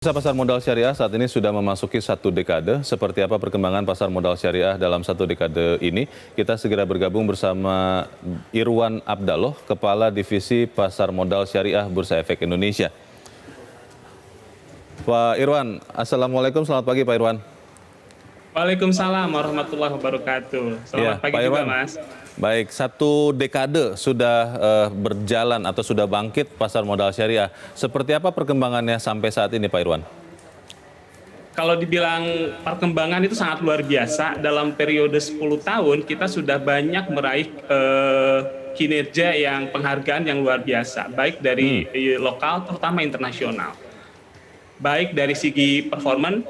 Bursa pasar modal syariah saat ini sudah memasuki satu dekade. Seperti apa perkembangan pasar modal syariah dalam satu dekade ini? Kita segera bergabung bersama Irwan Abdallah, Kepala Divisi Pasar Modal Syariah Bursa Efek Indonesia. Pak Irwan, Assalamualaikum, selamat pagi Pak Irwan. Waalaikumsalam warahmatullahi wabarakatuh. Selamat pagi Pak juga, Irwan. Mas. Baik, satu dekade sudah berjalan atau sudah bangkit pasar modal syariah. Seperti apa perkembangannya sampai saat ini Pak Irwan? Kalau dibilang perkembangan itu sangat luar biasa. Dalam periode 10 tahun kita sudah banyak meraih kinerja yang penghargaan yang luar biasa. Baik dari lokal terutama internasional. Baik dari segi performan,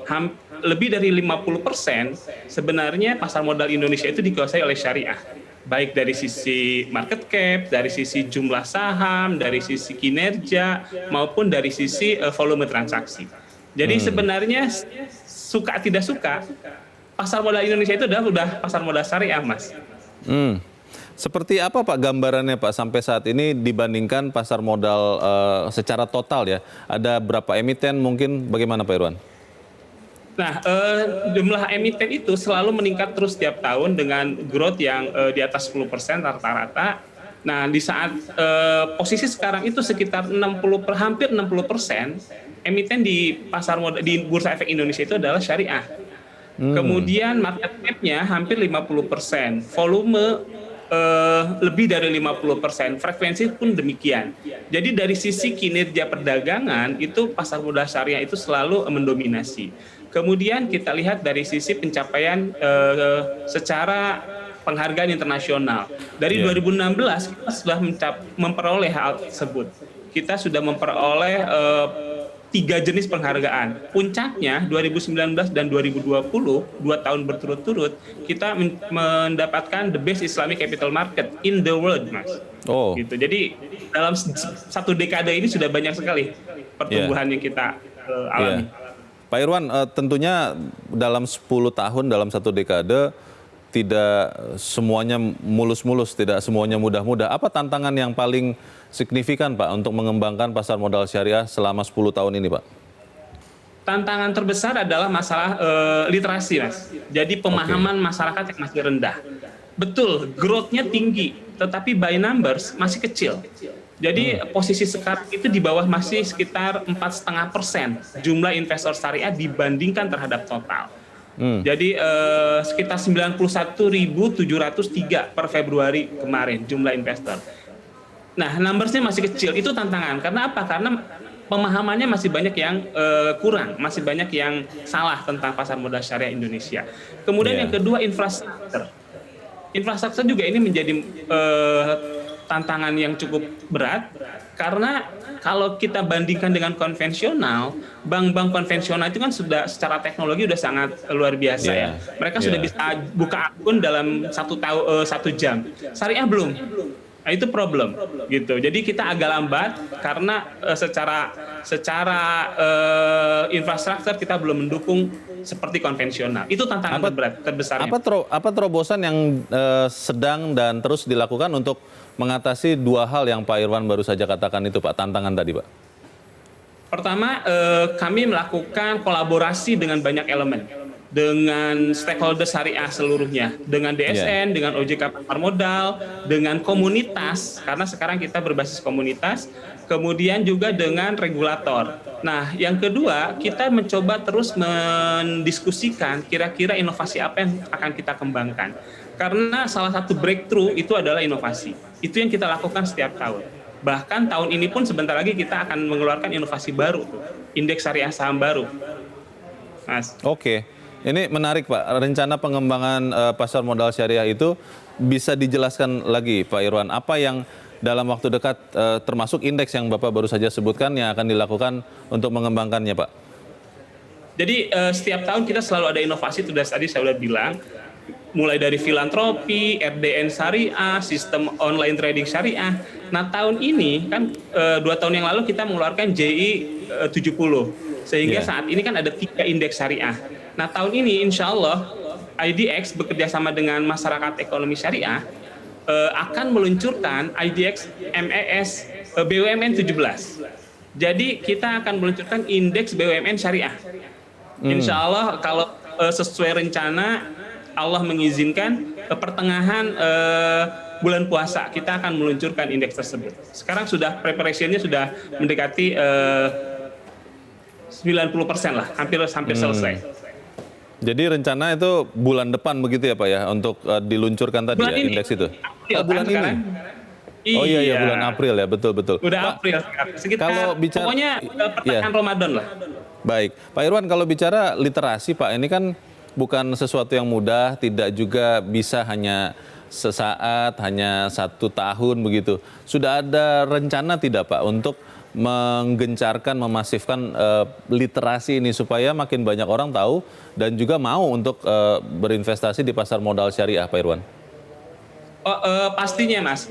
lebih dari 50% sebenarnya pasar modal Indonesia itu dikuasai oleh syariah. Baik dari sisi market cap, dari sisi jumlah saham, dari sisi kinerja, maupun dari sisi volume transaksi. Jadi sebenarnya suka tidak suka, pasar modal Indonesia itu adalah udah pasar modal syariah, Mas. Seperti apa Pak gambarannya Pak sampai saat ini dibandingkan pasar modal secara total ya? Ada berapa emiten mungkin, bagaimana Pak Irwan? Nah, jumlah emiten itu selalu meningkat terus setiap tahun dengan growth yang di atas 10% rata-rata. Nah, di saat posisi sekarang itu sekitar hampir 60% emiten di pasar modal di Bursa Efek Indonesia itu adalah syariah. Kemudian market cap-nya hampir 50%, volume lebih dari 50%, frekuensi pun demikian. Jadi dari sisi kinerja perdagangan itu pasar modal syariah itu selalu mendominasi. Kemudian kita lihat dari sisi pencapaian secara penghargaan internasional. Dari 2016 kita sudah memperoleh hal tersebut. Kita sudah memperoleh 3 jenis penghargaan. Puncaknya 2019 dan 2020, 2 tahun berturut-turut, kita mendapatkan the best Islamic capital market in the world, Mas. Oh. Gitu. Jadi dalam satu dekade ini sudah banyak sekali pertumbuhan yang kita alami. Pak Irwan, tentunya dalam 10 tahun, dalam satu dekade, tidak semuanya mulus-mulus, tidak semuanya mudah-mudah. Apa tantangan yang paling signifikan Pak untuk mengembangkan pasar modal syariah selama 10 tahun ini Pak? Tantangan terbesar adalah masalah literasi, Mas. Jadi pemahaman masyarakat yang masih rendah. Betul, growth-nya tinggi, tetapi by numbers masih kecil. Jadi posisi sekarang itu di bawah masih sekitar 4,5% jumlah investor syariah dibandingkan terhadap total. Jadi sekitar 91.703 per Februari kemarin jumlah investor. Nah, numbersnya masih kecil, itu tantangan. Karena apa? Karena pemahamannya masih banyak yang kurang, masih banyak yang salah tentang pasar modal syariah Indonesia. Kemudian yang kedua, infrastruktur. Infrastruktur juga ini menjadi tantangan yang cukup berat, karena kalau kita bandingkan dengan konvensional, bank-bank konvensional itu kan sudah secara teknologi sudah sangat luar biasa ya. Mereka sudah bisa buka akun dalam 1 jam. Syariah belum. Nah, itu problem gitu. Jadi kita agak lambat karena secara infrastruktur kita belum mendukung seperti konvensional. Itu tantangan terbesarnya. Apa terobosan yang sedang dan terus dilakukan untuk mengatasi dua hal yang Pak Irwan baru saja katakan itu Pak, tantangan tadi Pak? Pertama, kami melakukan kolaborasi dengan banyak elemen, dengan stakeholder syariah seluruhnya, dengan DSN, dengan OJK Pasar Modal, dengan komunitas, karena sekarang kita berbasis komunitas, kemudian juga dengan regulator. Nah, yang kedua, kita mencoba terus mendiskusikan kira-kira inovasi apa yang akan kita kembangkan. Karena salah satu breakthrough itu adalah inovasi. Itu yang kita lakukan setiap tahun. Bahkan tahun ini pun sebentar lagi kita akan mengeluarkan inovasi baru, indeks syariah saham baru. Mas. Oke. Ini menarik Pak, rencana pengembangan pasar modal syariah itu bisa dijelaskan lagi Pak Irwan, apa yang dalam waktu dekat termasuk indeks yang Bapak baru saja sebutkan yang akan dilakukan untuk mengembangkannya Pak? Jadi setiap tahun kita selalu ada inovasi, itu tadi saya sudah bilang, mulai dari filantropi, RDN syariah, sistem online trading syariah. Nah, tahun ini kan 2 tahun yang lalu kita mengeluarkan JI 70, sehingga saat ini kan ada 3 indeks syariah. Nah, tahun ini insya Allah IDX bekerjasama dengan masyarakat ekonomi syariah akan meluncurkan IDX MES BUMN 17. Jadi kita akan meluncurkan indeks BUMN syariah. Insya Allah kalau sesuai rencana Allah mengizinkan pertengahan bulan puasa kita akan meluncurkan indeks tersebut. Sekarang sudah preparationnya sudah mendekati 90% lah, hampir selesai. Jadi rencana itu bulan depan begitu ya Pak ya untuk diluncurkan tadi Bulan ya ini. indeks itu. April, Oh, bulan kan, ini. sekarang? Oh iya Iya. bulan April ya, betul. Udah Pak, April sekarang. Sekitar kalau bicara- pokoknya pertengahan Ramadan lah. baik, Pak Irwan, kalau bicara literasi Pak, ini kan bukan sesuatu yang mudah, tidak juga bisa hanya sesaat, hanya 1 tahun begitu. Sudah ada rencana tidak Pak untuk menggencarkan, memasifkan literasi ini supaya makin banyak orang tahu dan juga mau untuk berinvestasi di pasar modal syariah, Pak Irwan? Pastinya Mas.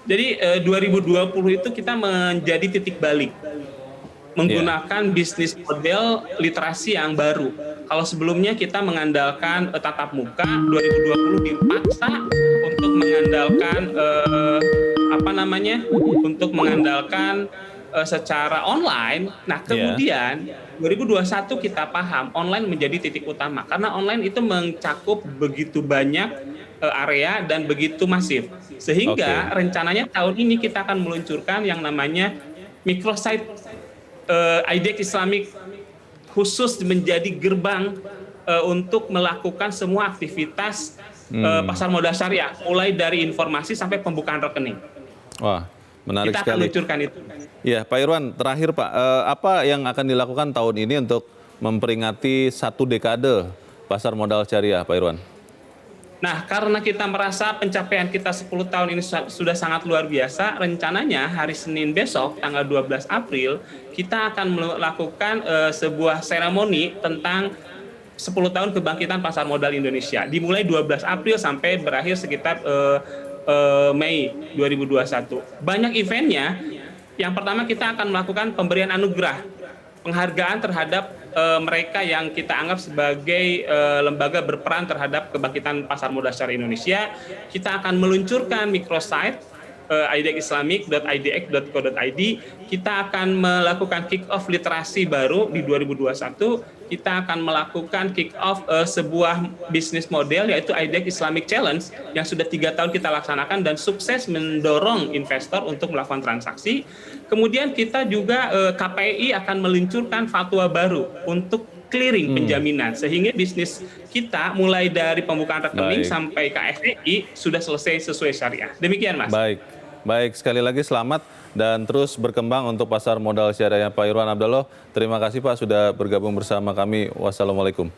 Jadi 2020 itu kita menjadi titik balik. Menggunakan bisnis model literasi yang baru. Kalau sebelumnya kita mengandalkan tatap muka, 2020 dipaksa untuk mengandalkan untuk mengandalkan secara online. Nah, kemudian 2021 kita paham online menjadi titik utama karena online itu mencakup begitu banyak area dan begitu masif. Sehingga rencananya tahun ini kita akan meluncurkan yang namanya microsite IDX Islamic khusus menjadi gerbang untuk melakukan semua aktivitas pasar modal syariah, mulai dari informasi sampai pembukaan rekening. Wah, menarik Kita akan sekali. meluncurkan itu. Ya, Pak Irwan, terakhir Pak, apa yang akan dilakukan tahun ini untuk memperingati 1 dekade pasar modal syariah, Pak Irwan? Nah, karena kita merasa pencapaian kita 10 tahun ini sudah sangat luar biasa, rencananya hari Senin besok, tanggal 12 April, kita akan melakukan sebuah seremoni tentang 10 tahun kebangkitan pasar modal Indonesia. Dimulai 12 April sampai berakhir sekitar Mei 2021. Banyak eventnya. Yang pertama kita akan melakukan pemberian anugerah, penghargaan terhadap mereka yang kita anggap sebagai lembaga berperan terhadap kebangkitan pasar modal syariah Indonesia. Kita akan meluncurkan microsite idxislamic.idx.co.id. Kita akan melakukan kick off literasi baru di 2021. Kita akan melakukan kick off sebuah bisnis model yaitu IDX Islamic Challenge yang sudah 3 tahun kita laksanakan dan sukses mendorong investor untuk melakukan transaksi. Kemudian kita juga KPI akan meluncurkan fatwa baru untuk clearing penjaminan sehingga bisnis kita mulai dari pembukaan rekening sampai KFDI sudah selesai sesuai syariah. Demikian Mas. Baik, sekali lagi selamat dan terus berkembang untuk pasar modal syariah Pak Irwan Abdallah. Terima kasih Pak sudah bergabung bersama kami. Wassalamualaikum.